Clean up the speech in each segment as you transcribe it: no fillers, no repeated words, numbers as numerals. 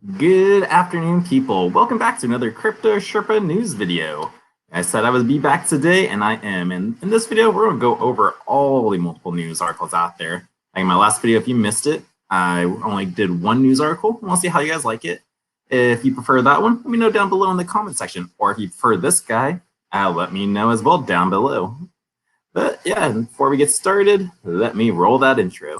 Good afternoon, people. Welcome back to another Crypto Sherpa news video. I said I would be back today, and I am. And in this video, we're going to go over all the multiple news articles out there. Like in my last video, if you missed it, I only did one news article. We'll see how you guys like it. If you prefer that one, let me know down below in the comment section. Or if you prefer this guy, let me know as well down below. But yeah, before we get started, let me roll that intro.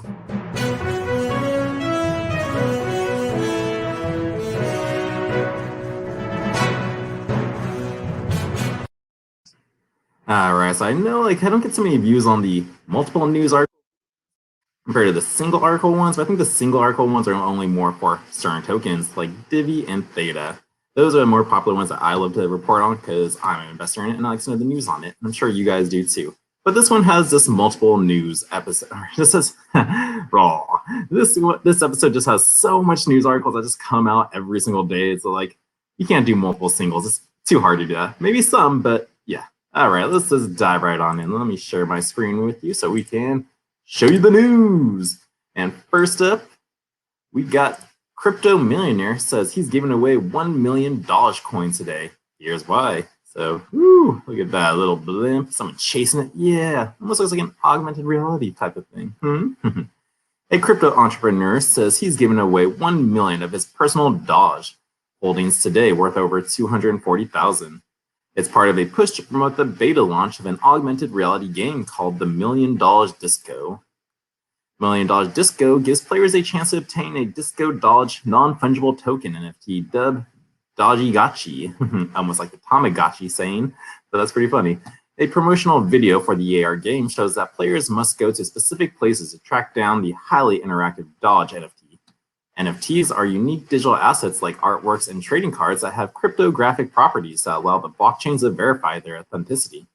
All right, so I know I don't get so many views on the multiple news articles compared to the single article ones, but I think the single article ones are only more for certain tokens like Divi and Theta. Those are the more popular ones that I love to report on because I'm an investor in it and I like to know the news on it. And I'm sure you guys do too. But this one has this multiple news episode. This is raw. This episode just has so much news articles that just come out every single day. So like you can't do multiple singles. It's too hard to do that. Maybe some, but yeah. All right, let's just dive right on in. Let me share my screen with you so we can show you the news. And first up, we got Crypto Millionaire says he's giving away $1 million Dogecoin today. Here's why. So, woo, look at that little blimp. Someone chasing it. Yeah, almost looks like an augmented reality type of thing. A crypto entrepreneur says he's giving away 1 million of his personal Doge holdings today, worth over 240,000. It's part of a push to promote the beta launch of an augmented reality game called the $1 Million Disco. $1 Million Disco gives players a chance to obtain a Disco Doge non-fungible token NFT dubbed Dogegachi, almost like the Tamagotchi saying, but that's pretty funny. A promotional video for the AR game shows that players must go to specific places to track down the highly interactive Doge NFT. NFTs are unique digital assets like artworks and trading cards that have cryptographic properties that allow the blockchains to verify their authenticity.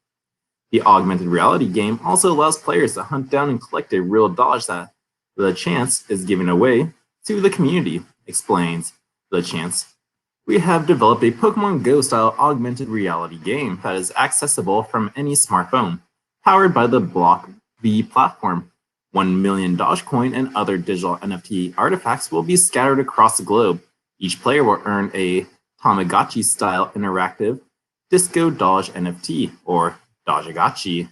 The augmented reality game also allows players to hunt down and collect a real Doge that the chance is giving away to the community, explains the chance. We have developed a Pokemon Go style augmented reality game that is accessible from any smartphone, powered by the Block V platform. 1 million Dogecoin and other digital NFT artifacts will be scattered across the globe. Each player will earn a Tamagotchi-style interactive Disco Doge NFT, or Dogegachi,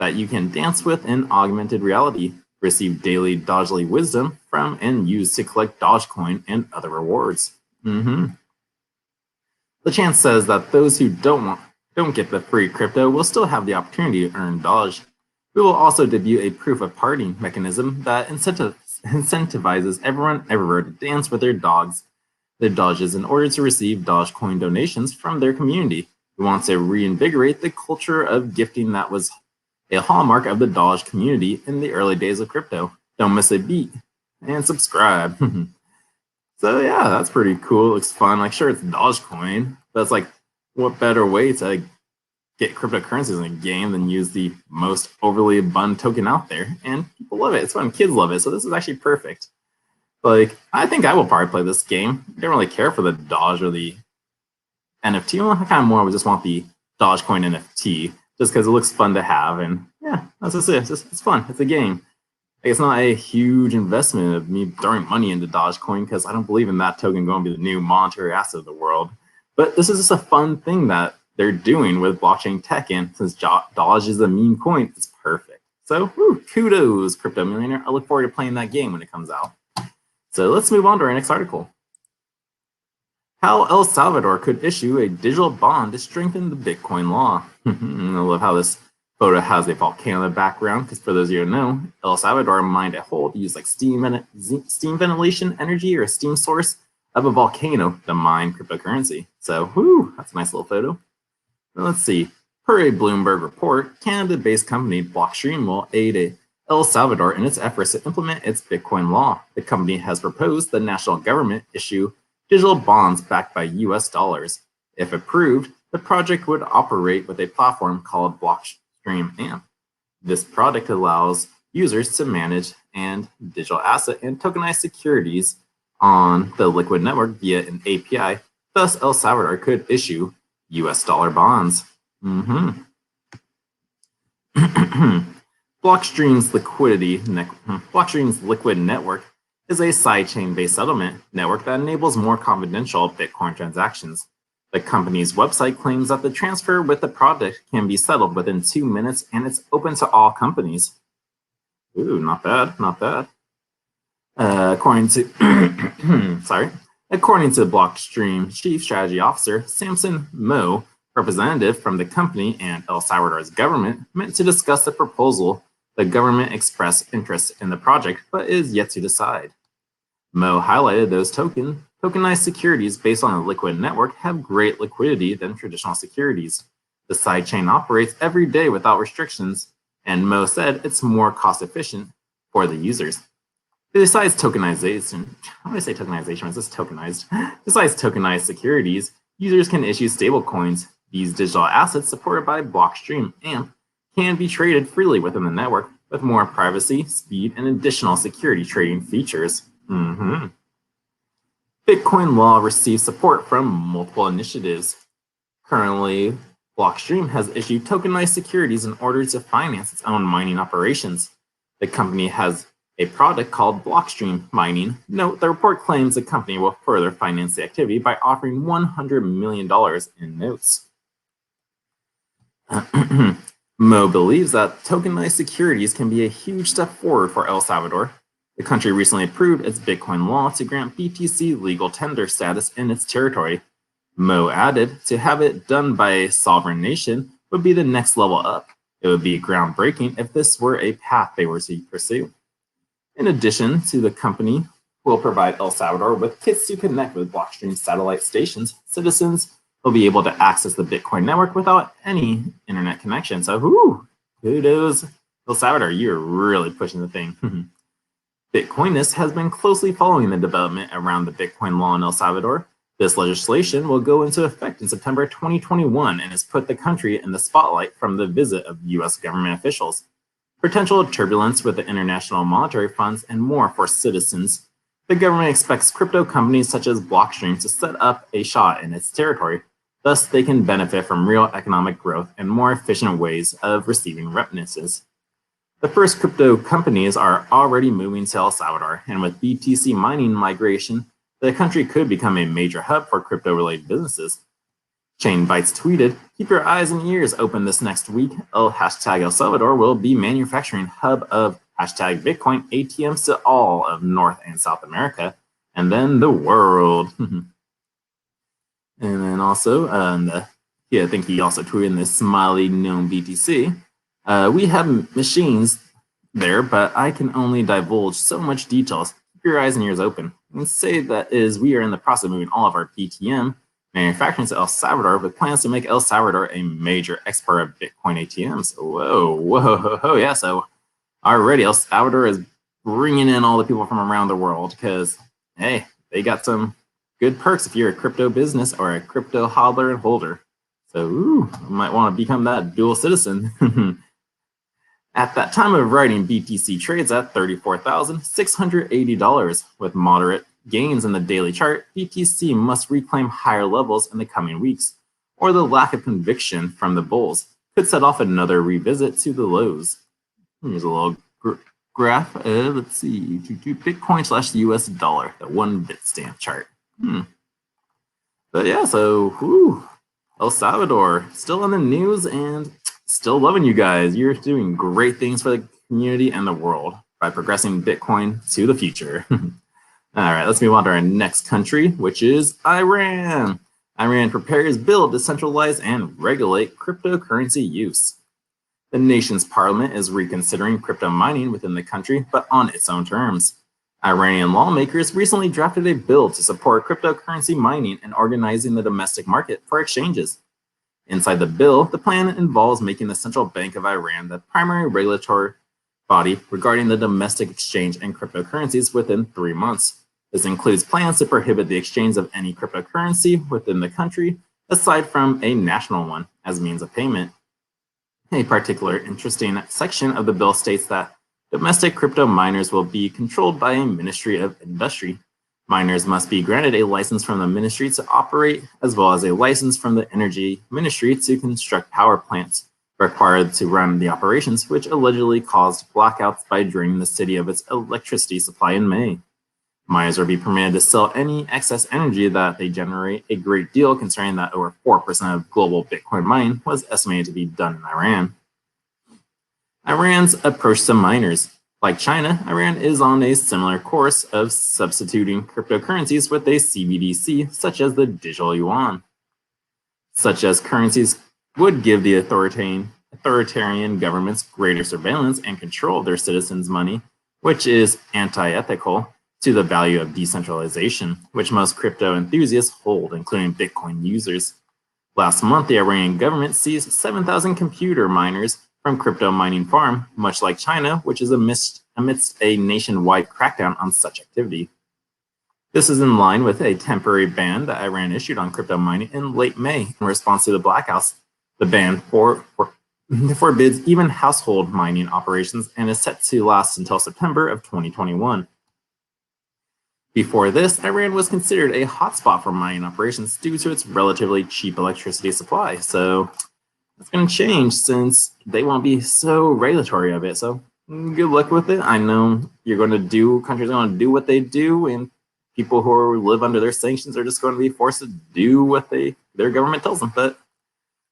that you can dance with in augmented reality, receive daily Dogely wisdom from, and use to collect Dogecoin and other rewards. The chance says that those who don't get the free crypto will still have the opportunity to earn Doge. We will also debut a proof of party mechanism that incentivizes everyone everywhere to dance with their Doges in order to receive Dogecoin donations from their community. We want to reinvigorate the culture of gifting that was a hallmark of the Doge community in the early days of crypto. Don't miss a beat and subscribe. So yeah, that's pretty cool. It looks fun. Like sure, it's Dogecoin, but it's like what better way to get cryptocurrencies in a game than use the most overly abundant token out there. And people love it. It's fun. Kids love it. So this is actually perfect. Like, I think I will probably play this game. I don't really care for the Doge or the NFT. Well, I kind of more just want the Dogecoin NFT just because it looks fun to have. And yeah, that's just it. It's fun. It's a game. Like, it's not a huge investment of me throwing money into Dogecoin because I don't believe in that token going to be the new monetary asset of the world. But this is just a fun thing that they're doing with blockchain tech, and since Doge is a meme coin, it's perfect. So kudos, Crypto Millionaire. I look forward to playing that game when it comes out. So let's move on to our next article. How El Salvador could issue a digital bond to strengthen the Bitcoin law. I love how this photo has a volcano in the background, because for those of you who know, El Salvador mined a hole to use like steam ventilation energy or a steam source of a volcano to mine cryptocurrency. So that's a nice little photo. Let's see. Per a Bloomberg report, Canada-based company Blockstream will aid El Salvador in its efforts to implement its Bitcoin law. The company has proposed the national government issue digital bonds backed by US dollars. If approved, the project would operate with a platform called Blockstream AMP. This product allows users to manage and digital asset and tokenized securities on the Liquid network via an API. Thus, El Salvador could issue US dollar bonds. Blockstream's Liquid network is a sidechain-based settlement network that enables more confidential Bitcoin transactions. The company's website claims that the transfer with the product can be settled within 2 minutes, and it's open to all companies. Ooh, not bad, not bad. According to Blockstream Chief Strategy Officer Samson Mo, representative from the company and El Salvador's government, met to discuss the proposal. The government expressed interest in the project, but is yet to decide. Mo highlighted those tokenized securities based on a liquid network have great liquidity than traditional securities. The sidechain operates every day without restrictions, and Mo said it's more cost efficient for the users. Besides tokenization, how do I say tokenization? Is this tokenized? Besides tokenized securities, users can issue stablecoins. These digital assets supported by Blockstream AMP can be traded freely within the network with more privacy, speed, and additional security trading features. Bitcoin Law receives support from multiple initiatives. Currently, Blockstream has issued tokenized securities in order to finance its own mining operations. The company has a product called Blockstream Mining. Note, the report claims the company will further finance the activity by offering $100 million in notes. Mo believes that tokenized securities can be a huge step forward for El Salvador. The country recently approved its Bitcoin law to grant BTC legal tender status in its territory. Mo added, to have it done by a sovereign nation would be the next level up. It would be groundbreaking if this were a path they were to pursue. In addition to the company will provide El Salvador with kits to connect with Blockstream satellite stations, citizens will be able to access the Bitcoin network without any internet connection. So, kudos, El Salvador, you're really pushing the thing. Bitcoinist has been closely following the development around the Bitcoin law in El Salvador. This legislation will go into effect in September 2021 and has put the country in the spotlight from the visit of U.S. government officials. Potential turbulence with the international monetary funds and more for citizens. The government expects crypto companies such as Blockstream to set up a shot in its territory. Thus, they can benefit from real economic growth and more efficient ways of receiving remittances. The first crypto companies are already moving to El Salvador, and with BTC mining migration, the country could become a major hub for crypto-related businesses. Chainbytes tweeted, "Keep your eyes and ears open this next week. El Salvador will be manufacturing hub of Bitcoin ATMs to all of North and South America, and then the world." And then also, I think he also tweeted in this smiley known BTC. We have machines there, but I can only divulge so much details. Keep your eyes and ears open. And say that we are in the process of moving all of our BTM manufacturing to El Salvador with plans to make El Salvador a major exporter of Bitcoin ATMs. Whoa, yeah. So already El Salvador is bringing in all the people from around the world because, hey, they got some good perks if you're a crypto business or a crypto hodler and holder. So, you might want to become that dual citizen. At that time of writing, BTC trades at $34,680 with moderate gains in the daily chart. BTC must reclaim higher levels in the coming weeks, or the lack of conviction from the bulls could set off another revisit to the lows. Here's a little graph. Let's see, Bitcoin/US dollar, the 1 Bitstamp chart. But yeah, so El Salvador still in the news and still loving you guys. You're doing great things for the community and the world by progressing Bitcoin to the future. All right, let's move on to our next country, which is Iran. Iran prepares bill to centralize and regulate cryptocurrency use. The nation's parliament is reconsidering crypto mining within the country, but on its own terms. Iranian lawmakers recently drafted a bill to support cryptocurrency mining and organizing the domestic market for exchanges. Inside the bill, the plan involves making the Central Bank of Iran the primary regulatory body regarding the domestic exchange and cryptocurrencies within 3 months. This includes plans to prohibit the exchange of any cryptocurrency within the country, aside from a national one, as means of payment. A particular interesting section of the bill states that domestic crypto miners will be controlled by a Ministry of Industry. Miners must be granted a license from the ministry to operate, as well as a license from the Energy Ministry to construct power plants required to run the operations, which allegedly caused blackouts by draining the city of its electricity supply in May. Miners will be permitted to sell any excess energy that they generate, a great deal considering that over 4% of global Bitcoin mining was estimated to be done in Iran. Iran's approach to miners. Like China, Iran is on a similar course of substituting cryptocurrencies with a CBDC, such as the digital yuan. Such as currencies would give the authoritarian governments greater surveillance and control of their citizens' money, which is antithetical to the value of decentralization, which most crypto enthusiasts hold, including Bitcoin users. Last month, the Iranian government seized 7,000 computer miners from crypto mining farm, much like China, which is amidst a nationwide crackdown on such activity. This is in line with a temporary ban that Iran issued on crypto mining in late May in response to the blackouts. The ban forbids even household mining operations and is set to last until September of 2021. Before this, Iran was considered a hotspot for mining operations due to its relatively cheap electricity supply. So it's going to change since they won't be so regulatory of it. So good luck with it. I know countries are going to do what they do, and people who live under their sanctions are just going to be forced to do what their government tells them. But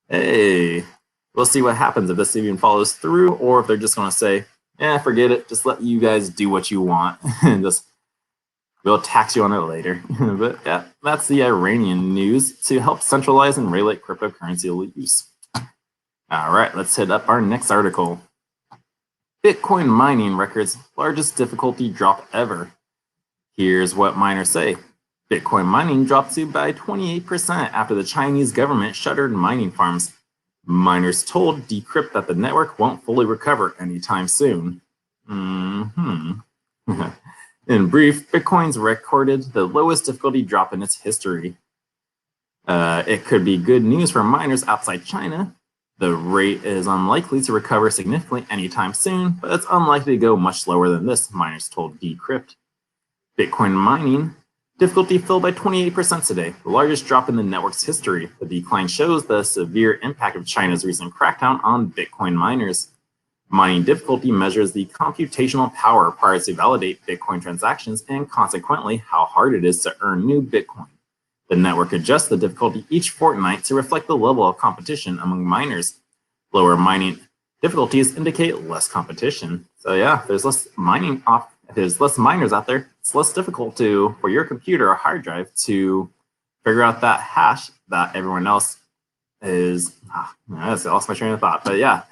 hey, we'll see what happens if this even follows through, or if they're just going to say, yeah, forget it. Just let you guys do what you want and we'll tax you on it later. But yeah, that's the Iranian news to help centralize and regulate cryptocurrency use. All right, let's hit up our next article. Bitcoin mining records largest difficulty drop ever. Here's what miners say. Bitcoin mining dropped by 28% after the Chinese government shuttered mining farms. Miners told Decrypt that the network won't fully recover anytime soon. In brief, Bitcoin's recorded the lowest difficulty drop in its history. It could be good news for miners outside China. The rate is unlikely to recover significantly anytime soon, but it's unlikely to go much lower than this, miners told Decrypt. Bitcoin mining difficulty fell by 28% today, the largest drop in the network's history. The decline shows the severe impact of China's recent crackdown on Bitcoin miners. Mining difficulty measures the computational power required to validate Bitcoin transactions and consequently how hard it is to earn new Bitcoin. The network adjusts the difficulty each fortnight to reflect the level of competition among miners. Lower mining difficulties indicate less competition. So yeah, if there's less miners out there, it's less difficult for your computer or hard drive to figure out that hash that everyone else is. I lost my train of thought. But yeah,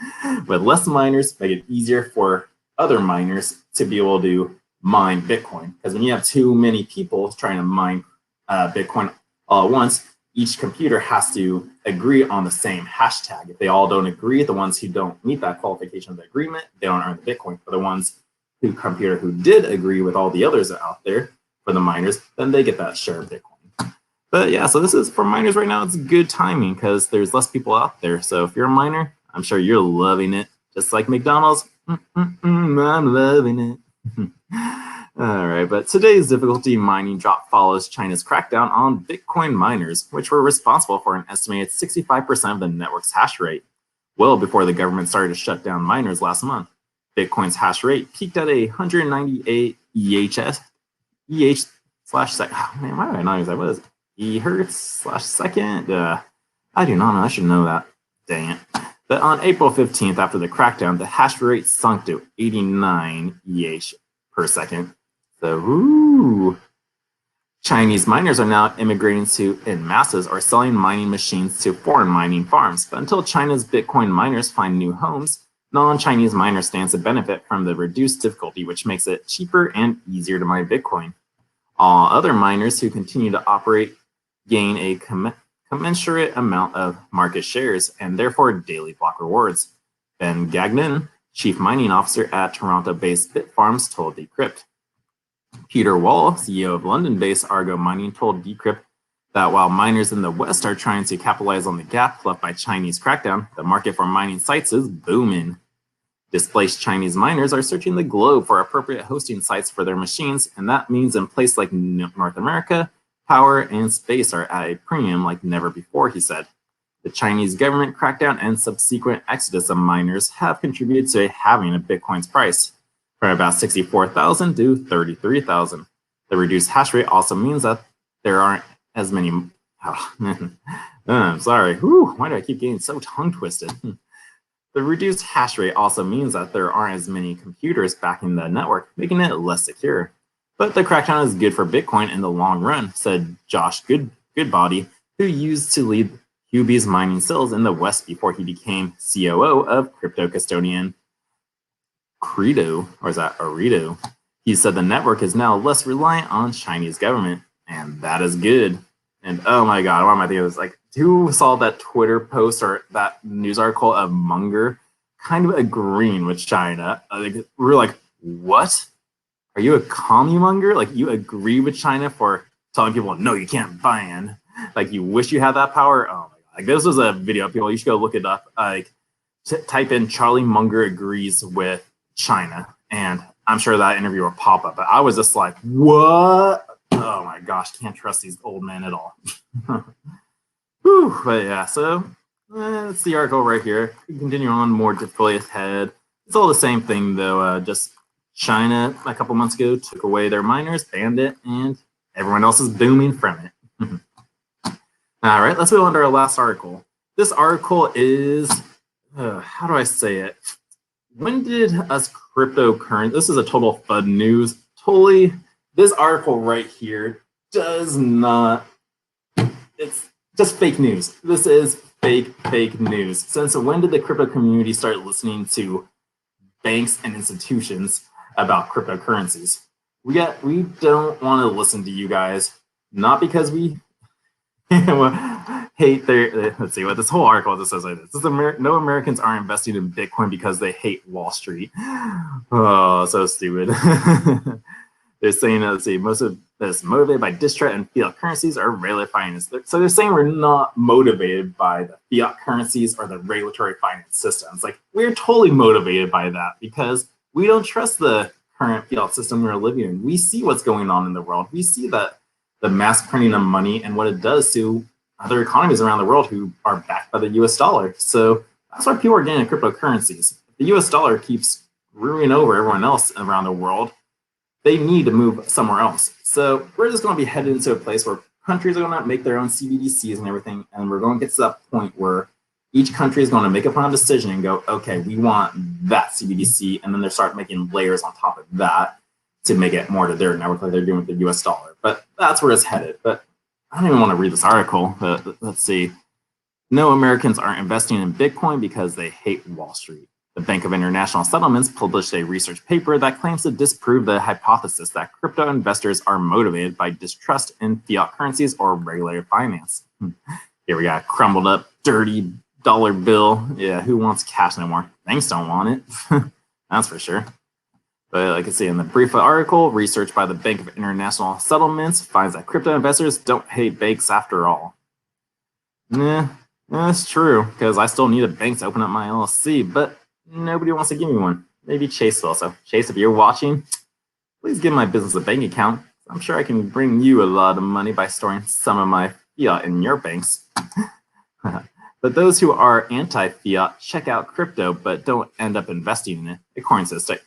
with less miners, make it easier for other miners to be able to mine Bitcoin. Because when you have too many people trying to mine Bitcoin all at once, each computer has to agree on the same hashtag. If they all don't agree, the ones who don't meet that qualification of the agreement, they don't earn the Bitcoin. For the ones who did agree with all the others out there, for the miners, then they get that share of Bitcoin. But yeah, so this is for miners right now. It's good timing because there's less people out there. So if you're a miner, I'm sure you're loving it. Just like McDonald's, I'm loving it. All right, but today's difficulty mining drop follows China's crackdown on Bitcoin miners, which were responsible for an estimated 65% of the network's hash rate, well before the government started to shut down miners last month. Bitcoin's hash rate peaked at 198 EH/second. Oh, man, why do I not use that? What is it? EH/second? I do not know. I should know that. Dang it. But on April 15th, after the crackdown, the hash rate sunk to 89 EH/second. So, Chinese miners are now immigrating in masses or selling mining machines to foreign mining farms. But until China's Bitcoin miners find new homes, non-Chinese miners stand to benefit from the reduced difficulty, which makes it cheaper and easier to mine Bitcoin. All other miners who continue to operate gain a commensurate amount of market shares and therefore daily block rewards. Ben Gagnon, chief mining officer at Toronto-based Bitfarms, told Decrypt. Peter Wall, CEO of London-based Argo Mining, told Decrypt that while miners in the West are trying to capitalize on the gap left by Chinese crackdown, the market for mining sites is booming. Displaced Chinese miners are searching the globe for appropriate hosting sites for their machines, and that means in places like North America, power and space are at a premium like never before, he said. The Chinese government crackdown and subsequent exodus of miners have contributed to a halving of Bitcoin's price, from about 64,000 to 33,000. The reduced hash rate also means that there aren't as many. Oh, man. I'm sorry. Whew, why do I keep getting so tongue twisted? The reduced hash rate also means that there aren't as many computers backing the network, making it less secure. But the crackdown is good for Bitcoin in the long run, said Josh Goodbody, who used to lead Huobi's mining cells in the West before he became COO of crypto custodian Credo, or is that Aredo? He said the network is now less reliant on Chinese government, and that is good. And oh my God, what am I thinking? It was like, who saw that Twitter post or that news article of Munger kind of agreeing with China? We're like, what? Are you a commie monger? Like, you agree with China for telling people, no, you can't ban. Like, you wish you had that power? Oh my God. Like, this was a video, people. You should go look it up. Like, type in Charlie Munger agrees with China, and I'm sure that interview will pop up. But I was just like, what? Oh my gosh, can't trust these old men at all. Whew, but yeah, so that's the article right here. We continue on, more difficulty ahead. It's all the same thing though. Just China a couple months ago took away their miners, banned it, and everyone else is booming from it. All right, let's move on to our last article. This article is, how do I say it? When did us cryptocurrency, this is a total FUD news, totally, this article right here does not, it's just fake news. This is fake news. Since when did the crypto community start listening to banks and institutions about cryptocurrencies? We don't want to listen to you guys, not because we hate their, let's see what this whole article just says like this. No Americans are investing in Bitcoin because they hate Wall Street. Oh, so stupid. They're saying, let's see, most of this motivated by distrust and fiat currencies or regulatory finance. So they're saying we're not motivated by the fiat currencies or the regulatory finance systems. Like, we're totally motivated by that because we don't trust the current fiat system we're living in. We see what's going on in the world. We see that the mass printing of money and what it does to other economies around the world who are backed by the US dollar. So that's why people are getting into cryptocurrencies. The US dollar keeps screwing over everyone else around the world. They need to move somewhere else. So we're just going to be headed into a place where countries are going to make their own CBDCs and everything. And we're going to get to that point where each country is going to make up a decision and go, okay, we want that CBDC. And then they start making layers on top of that to make it more to their network like they're doing with the US dollar. But that's where it's headed. But I don't even want to read this article, but let's see. No Americans are investing in Bitcoin because they hate Wall Street. The Bank of International Settlements published a research paper that claims to disprove the hypothesis that crypto investors are motivated by distrust in fiat currencies or regulated finance. Here we got a crumbled up, dirty dollar bill. Yeah, who wants cash anymore? Banks don't want it. That's for sure. But like I say in the brief article, research by the Bank of International Settlements finds that crypto investors don't hate banks after all. Nah, that's true, because I still need a bank to open up my LLC, but nobody wants to give me one. Maybe Chase will. So Chase, if you're watching, please give my business a bank account. I'm sure I can bring you a lot of money by storing some of my fiat in your banks. But those who are anti-fiat check out crypto but don't end up investing in it, according to the state.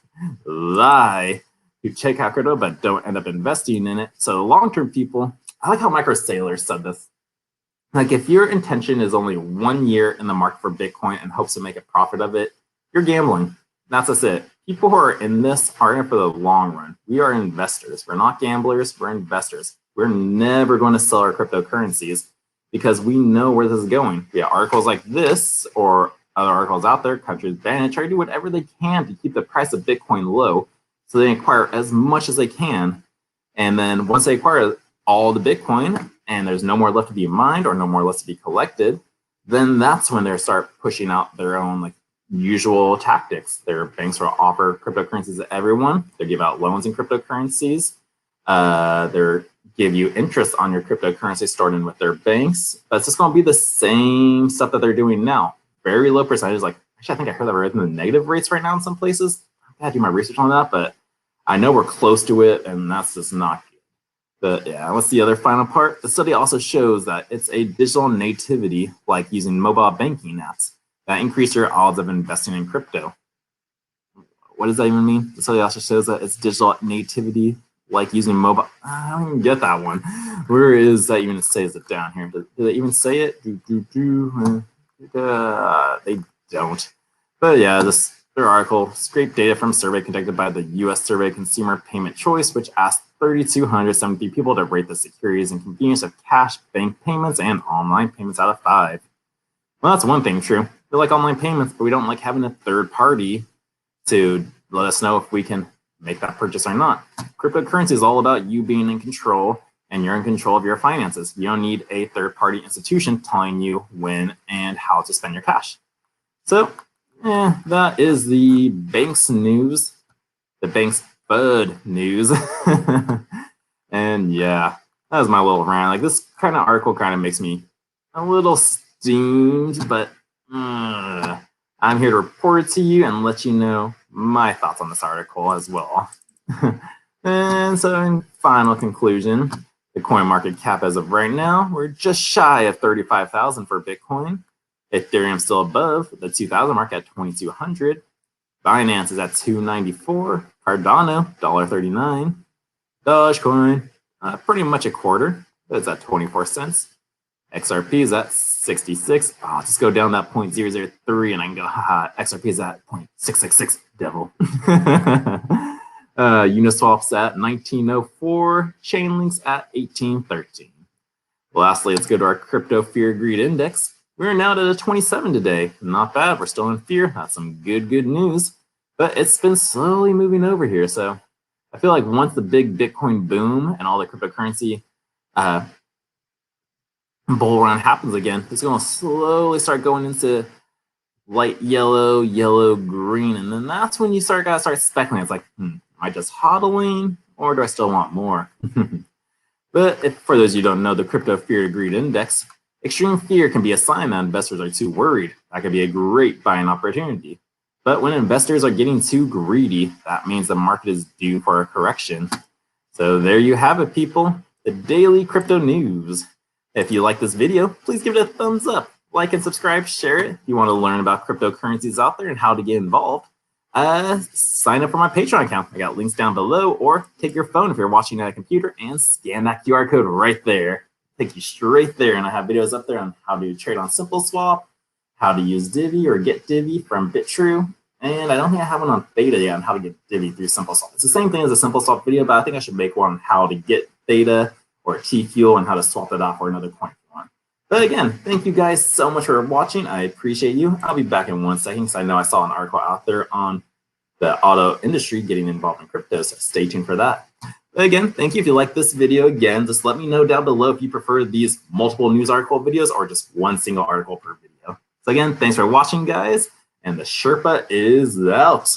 Lie. Who check out crypto but don't end up investing in it. So long-term people, I like how Micro Sailor said this. Like, if your intention is only 1 year in the market for Bitcoin and hopes to make a profit of it, you're gambling. That's just it. People who are in this are in it for the long run. We are investors. We're not gamblers. We're investors. We're never going to sell our cryptocurrencies because we know where this is going. We have articles like this or other articles out there, countries ban it, try to do whatever they can to keep the price of Bitcoin low so they acquire as much as they can. And then once they acquire all the Bitcoin and there's no more left to be mined or no more left to be collected, then that's when they start pushing out their own like usual tactics. Their banks will offer cryptocurrencies to everyone. They give out loans in cryptocurrencies. They give you interest on your cryptocurrency stored in with their banks. That's just going to be the same stuff that they're doing now. Very low percentage. Like, actually, I think I heard that we're in the negative rates right now in some places. I gotta do my research on that, but I know we're close to it, and that's just not good. But yeah, what's the other final part? The study also shows that it's a digital nativity, like using mobile banking apps, that increase your odds of investing in crypto. What does that even mean? The study also shows that it's digital nativity, like using mobile. I don't even get that one. Where is that even says it down here? Do they even say it? They don't. But yeah, their article scraped data from a survey conducted by the U.S. Survey Consumer Payment Choice, which asked 3,273 people to rate the securities and convenience of cash, bank payments, and online payments out of 5. Well, that's one thing true. We like online payments, but we don't like having a third party to let us know if we can make that purchase or not. Cryptocurrency is all about you being in control, and you're in control of your finances. You don't need a third-party institution telling you when and how to spend your cash. So, that is the bank's news, the bank's FUD news. And yeah, that was my little rant. Like, this kind of article kind of makes me a little steamed, but I'm here to report it to you and let you know my thoughts on this article as well. And so in final conclusion, the coin market cap as of right now, we're just shy of 35,000 for Bitcoin. Ethereum still above the 2,000 mark at 2,200. Binance is at 294. Cardano, $1.39. Dogecoin, pretty much a quarter. It's at 24 cents. XRP is at 66. I'll just go down that 0.003 and I can go, haha, XRP is at 0.666, devil. Uniswap's at 1904. Chainlink's at 1813. Lastly, let's go to our crypto fear greed index. We're now at a 27 today. Not bad. We're still in fear. That's some good news. But it's been slowly moving over here. So I feel like once the big Bitcoin boom and all the cryptocurrency bull run happens again, it's going to slowly start going into light yellow, yellow, green. And then that's when you gotta start speculating. It's like, am I just hodling or do I still want more? But for those of you who don't know, the crypto fear greed index, extreme fear can be a sign that investors are too worried. That could be a great buying opportunity. But when investors are getting too greedy, that means the market is due for a correction. So there you have it, people. The daily crypto news. If you like this video, please give it a thumbs up. Like and subscribe, share it. If you want to learn about cryptocurrencies out there and how to get involved, sign up for my Patreon account. I got links down below, or take your phone if you're watching at a computer and scan that QR code right there. Take you straight there, and I have videos up there on how to trade on SimpleSwap, how to use Divi or get Divi from BitTrue, and I don't think I have one on Theta yet on how to get Divi through SimpleSwap. It's the same thing as a SimpleSwap video, but I think I should make one on how to get Theta or TFUEL and how to swap it off for another coin. But again, thank you guys so much for watching. I appreciate you. I'll be back in 1 second because I know I saw an article out there on the auto industry getting involved in crypto, so stay tuned for that. But again, thank you. If you like this video, again, just let me know down below if you prefer these multiple news article videos or just one single article per video. So again, thanks for watching, guys, and the Sherpa is out.